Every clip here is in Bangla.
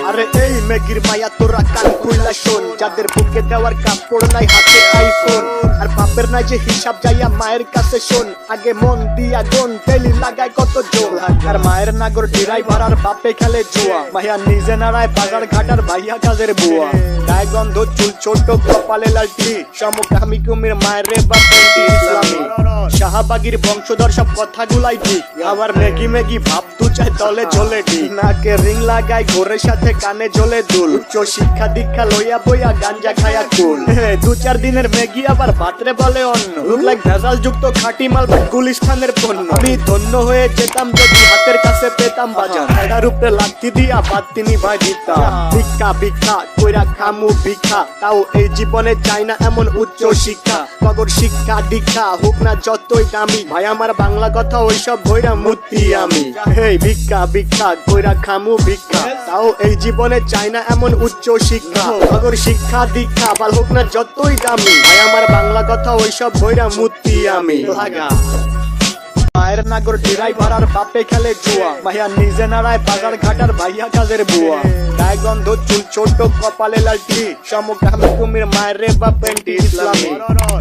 আরে এই মেগির মায়া তোরা কান খুইলা শোন, যাদের বুকে দেওয়ার কাপড় নাই হাতে আইফোন, আর বাপের নাই যে হিসাব যাইয়া মায়ের কাছে শোন, আগে মন দিয়া গুন তেলি লাগায় কত জোর, আর মায়ের নাগর ড্রাইভার আর বাপে খেলে জুয়া, মাইয়া নিজে নাড়ায় বাজার ঘাটার ভাইয়া কাজের বুয়া, গায়ে গন্ধ চুল ছোট কপালে লালটি, সমকামী কুমির মায়ের রে বাপেন্টি ইসলামী, শাহবাগীর বংশধর সব কথাগুলাই ঠিক, আবার মেগি মেগি ভাব তু চাই দলে ঝোলে ঠিক, নাকে রিং লাগায় ঘোরের সাথে কানে ঝোলে দুল, উচ্চ শিক্ষা দীক্ষা লইয়া বইয়া গাঞ্জা খায়া কুল, 2-4 দিনের মেগি আবার ভাতরে বলে অন্য, লুক লাইক ভেজাল যুক্ত খাঁটি মাল বাট গুলিস্তানের পণ্য, আমি ধন্য হয়ে যেতাম যদি হাতের কাছে পেতাম বাজার, এটার উপরে লাঠি দিয়া বাদ তিনি ভাই দিতাম, ভিক্ষা ভিক্ষা কইরা খামু ভিক্ষা, তাও এই জীবনে চাই না এমন উচ্চ শিক্ষা, নগর শিক্ষা দীক্ষা হোক না যতই দামি, ভাই আমার বাংলা কথা ওইসব ভৈরা মূর্তি আমি, হেই ভিক্ষা ভিক্ষা কইরা খামু ভিক্ষা, তাও এই জীবনে চাই না এমন উচ্চ শিক্ষা, নগর শিক্ষা দীক্ষা ভাল হোক না যতই দামি, ভাই আমার বাংলা কথা ওইসব ভৈরা মূর্তি আমি লাগা, মায়ের নাগর ড্রাইভার আর বাপে খেলে জুয়া, মাইয়া নিজে নাড়ায় বাজার ঘাটার ভাইয়া কাজের বুয়া, গায়ে গন্ধ চুল ছোট কপালে লালটি, সমকামী কুমির মায়ের রে বাপেন্টি ইসলামী,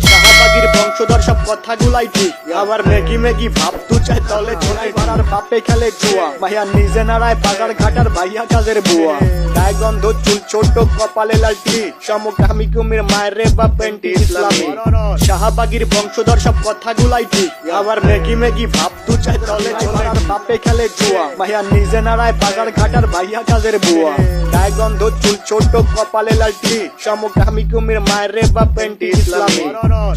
শাহবাগীর বংশধর সব কথাগুলাই ঠিক, আবার মেগি মেগি ভাব তু চাই দলে ড্রাইভার আর বাপে খেলে জুয়া, মাইয়া নিজে নাড়ায় বাজার ঘাটার ভাইয়া কাজের বুয়া, গায়ে গন্ধ চুল ছোট কপালে লালটি, সমকামী কুমির মায়ের রে বাপেন্টি ইসলামী, শাহবাগীর বংশধর সব কথাগুলাই ঠিক, আবার মেগি মেগি ভাব তু চাই দলে ঝোলার আর বাপে খেলে জুয়া, মাইয়া নিজে নাড়ায় বাজার ঘাটার ভাইয়া কাজের বুয়া, গায়ে গন্ধ চুল ছোট কপালে লালটি, সমকামী কুমির মায়ের রে বাপেন্টি ইসলামী,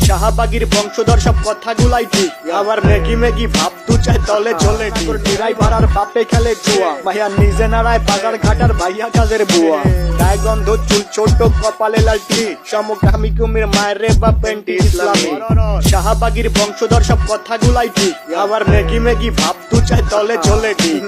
শাহবাগীর বংশধর সব কথাগুলাই ঠিক, আবার মেগি মেগি ভাব তু চাই দলে ঝোলে ড্রাইভার আর বাপে খেলে জুয়া, মাইয়া নিজে নাড়ায় বাজার ঘাটার ভাইয়া কাজের বুয়া, গায়ে গন্ধ চুল ছোট কপালে লালটি, সমকামী কুমির মায়ের রে বাপেন্টি ইসলামী, শাহবাগীর বংশধর সব কথাগুলাই ঠিক, আবার মেগি মেগি ভাব তু চাই দলে ঝোলে ঠিক।